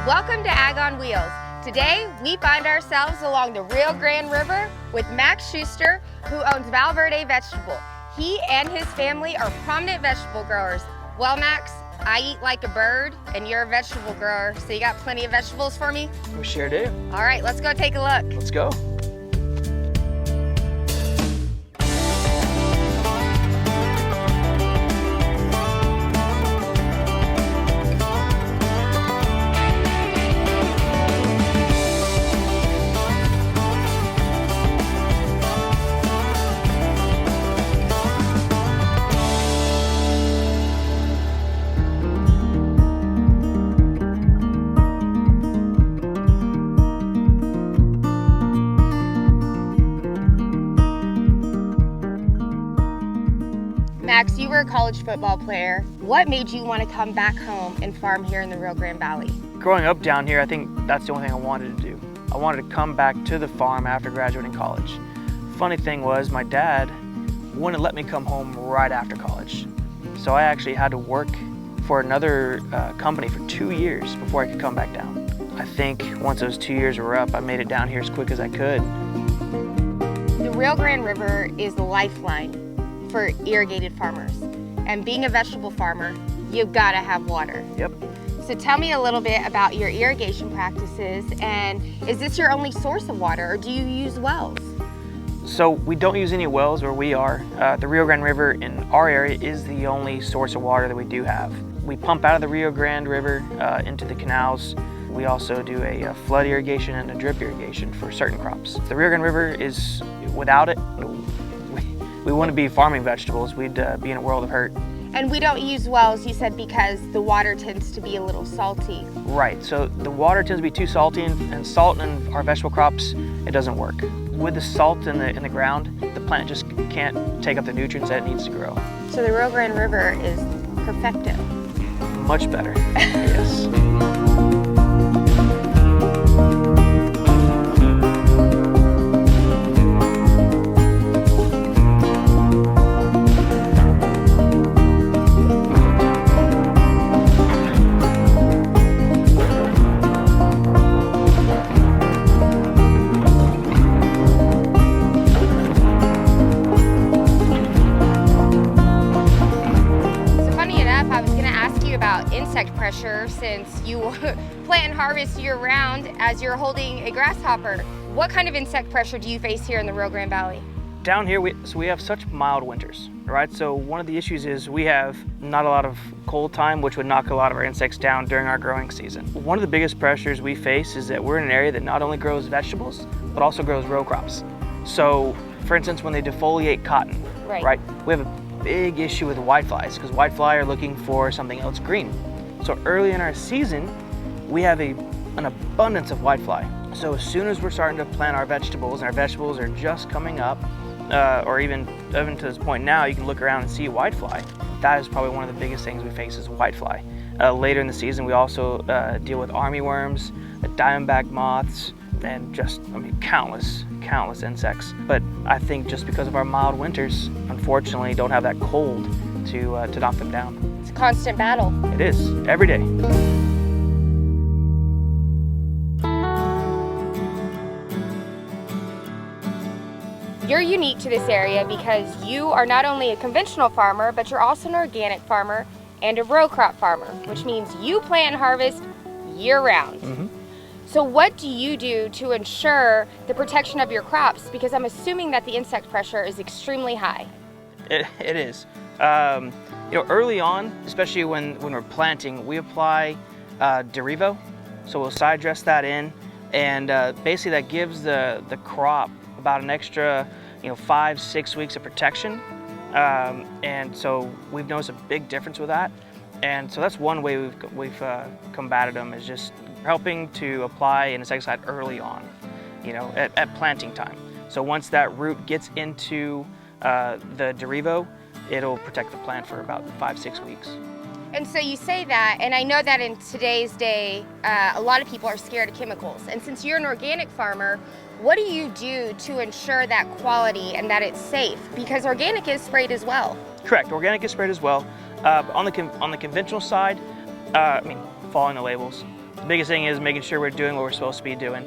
Welcome to Ag on Wheels. Today, we find ourselves along the Rio Grande River with Max Schuster, who owns Valverde Vegetable. He and his family are prominent vegetable growers. Well, Max, I eat like a bird, and you're a vegetable grower, so you got plenty of vegetables for me? We sure do. All right, let's go take a look. Let's go. Max, you were a college football player. What made you want to come back home and farm here in the Rio Grande Valley? Growing up down here, I think that's the only thing I wanted to do. I wanted to come back to the farm after graduating college. Funny thing was, my dad wouldn't let me come home right after college. So I actually had to work for another company for 2 years before I could come back down. I think once those 2 years were up, I made it down here as quick as I could. The Rio Grande River is the lifeline for irrigated farmers. And being a vegetable farmer, you've got to have water. Yep. So tell me a little bit about your irrigation practices, and is this your only source of water, or do you use wells? So we don't use any wells where we are. The Rio Grande River in our area is the only source of water that we do have. We pump out of the Rio Grande River into the canals. We also do a flood irrigation and a drip irrigation for certain crops. The Rio Grande River is, without it, we wouldn't be farming vegetables. We'd be in a world of hurt. And we don't use wells, you said, because the water tends to be a little salty. Right, so the water tends to be too salty, and salt in our vegetable crops, it doesn't work. With the salt in the ground, the plant just can't take up the nutrients that it needs to grow. So the Rio Grande River is perfecto. Much better, yes. Insect pressure, since you plant and harvest year-round as you're holding a grasshopper. What kind of insect pressure do you face here in the Rio Grande Valley? Down here, we have such mild winters, right? So one of the issues is we have not a lot of cold time, which would knock a lot of our insects down during our growing season. One of the biggest pressures we face is that we're in an area that not only grows vegetables, but also grows row crops. So, for instance, when they defoliate cotton, right? We have a big issue with whiteflies, because whitefly are looking for something else green. So early in our season, we have an abundance of whitefly. So as soon as we're starting to plant our vegetables, and our vegetables are just coming up, or even to this point now, you can look around and see whitefly. That is probably one of the biggest things we face is whitefly. Later in the season, we also deal with armyworms, diamondback moths, and just, countless insects. But I think just because of our mild winters, unfortunately, don't have that cold to knock them down. It's a constant battle. It is, every day. You're unique to this area because you are not only a conventional farmer, but you're also an organic farmer and a row crop farmer, which means you plant and harvest year-round. Mm-hmm. So what do you do to ensure the protection of your crops? Because I'm assuming that the insect pressure is extremely high. It is. Early on, especially when we're planting, we apply Derivo. So we'll side dress that in, And basically that gives the crop about an extra 5-6 weeks of protection. And so we've noticed a big difference with that. And so that's one way we've combated them, is just helping to apply an insecticide early on, at planting time. So once that root gets into the Derivo, it'll protect the plant for about 5-6 weeks. And so you say that, and I know that in today's day, a lot of people are scared of chemicals. And since you're an organic farmer, what do you do to ensure that quality and that it's safe? Because organic is sprayed as well. Correct, organic is sprayed as well. On the conventional side, following the labels. The biggest thing is making sure we're doing what we're supposed to be doing.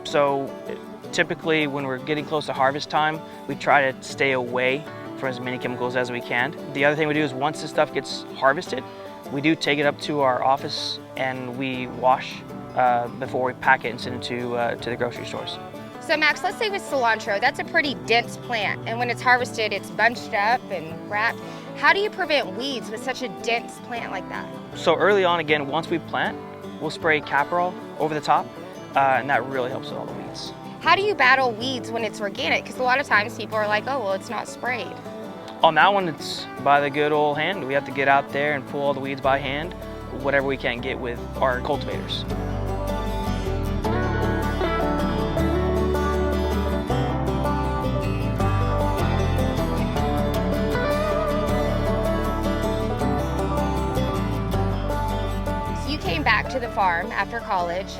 So typically when we're getting close to harvest time, we try to stay away from as many chemicals as we can. The other thing we do is once this stuff gets harvested, we do take it up to our office and we wash before we pack it and send it to the grocery stores. So Max, let's say with cilantro, that's a pretty dense plant, and when it's harvested, it's bunched up and wrapped. How do you prevent weeds with such a dense plant like that? So early on, again, once we plant, we'll spray Caparol over the top, and that really helps with all the weeds. How do you battle weeds when it's organic? Because a lot of times people are like, oh, well, it's not sprayed. On that one, it's by the good old hand. We have to get out there and pull all the weeds by hand, whatever we can get with our cultivators. So you came back to the farm after college.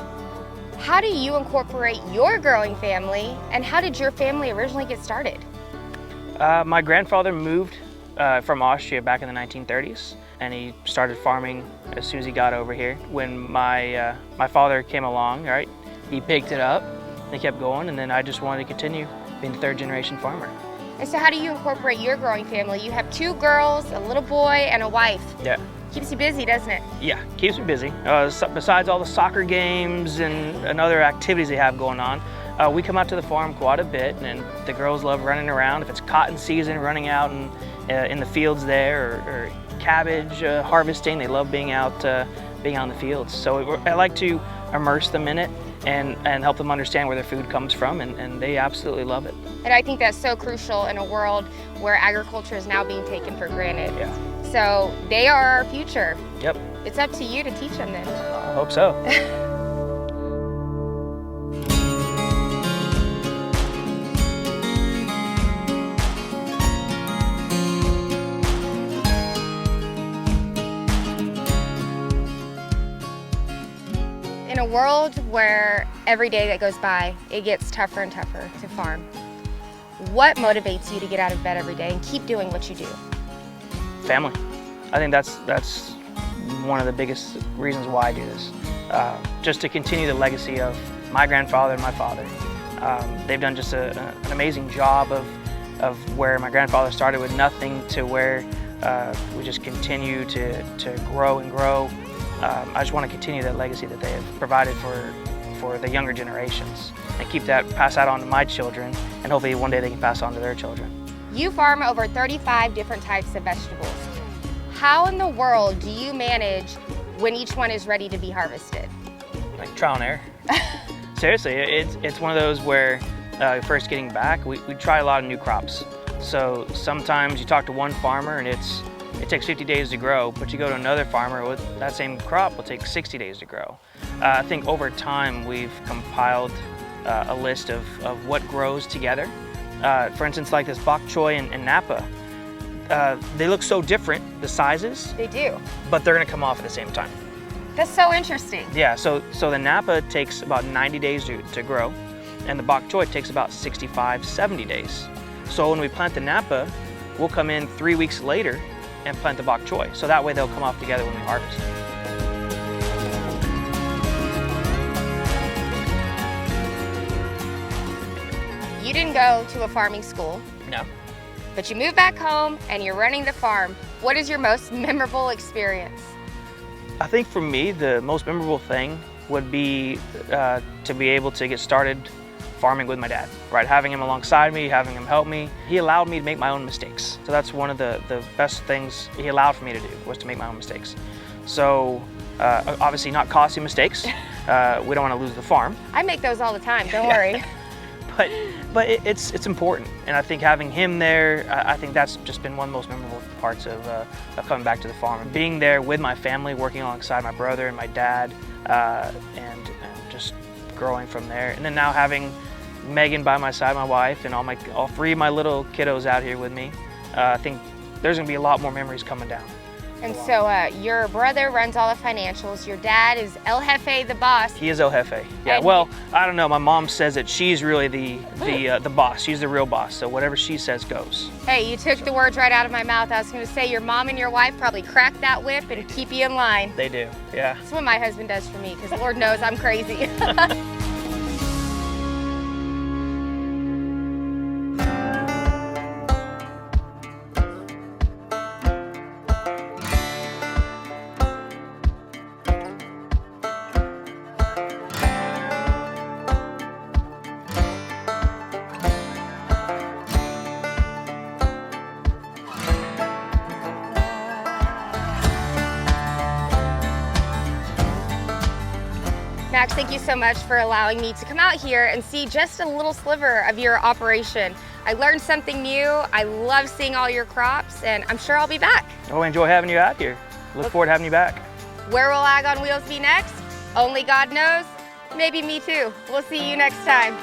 How do you incorporate your growing family, and how did your family originally get started? My grandfather moved from Austria back in the 1930s, and he started farming as soon as he got over here. When my father came along, right, he picked it up and he kept going, and then I just wanted to continue being a third-generation farmer. And so how do you incorporate your growing family? You have 2 girls, a little boy, and a wife. Yeah. Keeps you busy, doesn't it? Yeah, keeps me busy. Besides all the soccer games and other activities they have going on, we come out to the farm quite a bit, and the girls love running around. If it's cotton season, running out in the fields there, or cabbage harvesting, they love being out in the fields. So I like to immerse them in it and help them understand where their food comes from, and they absolutely love it. And I think that's so crucial in a world where agriculture is now being taken for granted. Yeah. So they are our future. Yep. It's up to you to teach them then. I hope so. In a world where every day that goes by, it gets tougher and tougher to farm, what motivates you to get out of bed every day and keep doing what you do? Family. I think that's one of the biggest reasons why I do this. Just to continue the legacy of my grandfather and my father. They've done just an amazing job of where my grandfather started with nothing to where we just continue to grow and grow. I just want to continue that legacy that they have provided for the younger generations and keep that, pass that on to my children, and hopefully one day they can pass on to their children. You farm over 35 different types of vegetables. How in the world do you manage when each one is ready to be harvested? Like trial and error. Seriously, it's one of those where first getting back, we try a lot of new crops. So sometimes you talk to one farmer and it takes 50 days to grow, but you go to another farmer with that same crop will take 60 days to grow. I think over time we've compiled a list of what grows together. For instance, like this bok choy and Napa, they look so different, the sizes. They do. But they're gonna come off at the same time. That's so interesting. Yeah, so the Napa takes about 90 days to grow, and the bok choy takes about 65, 70 days. So when we plant the Napa, we'll come in 3 weeks later and plant the bok choy. So that way they'll come off together when we harvest. You didn't go to a farming school. No. But you moved back home and you're running the farm. What is your most memorable experience? I think for me, the most memorable thing would be to be able to get started farming with my dad, right? Having him alongside me, having him help me. He allowed me to make my own mistakes. So that's one of the best things he allowed for me to do, was to make my own mistakes. So obviously not costly mistakes, we don't want to lose the farm. I make those all the time, don't worry. But it's important, and I think having him there, I think that's just been one of the most memorable parts of coming back to the farm. Being there with my family, working alongside my brother and my dad, and just growing from there. And then now having Megan by my side, my wife, and all three of my little kiddos out here with me, I think there's gonna be a lot more memories coming down. And so your brother runs all the financials. Your dad is El Jefe, the boss. He is El Jefe. Yeah. And well, I don't know. My mom says that she's really the boss. She's the real boss. So whatever she says goes. Hey, you took the words right out of my mouth. I was going to say your mom and your wife probably crack that whip and keep you in line. They do. Yeah. That's what my husband does for me, because Lord knows I'm crazy. Max, thank you so much for allowing me to come out here and see just a little sliver of your operation. I learned something new. I love seeing all your crops, and I'm sure I'll be back. Oh, I enjoy having you out here. Look forward to having you back. Where will Ag on Wheels be next? Only God knows. Maybe me too. We'll see you next time.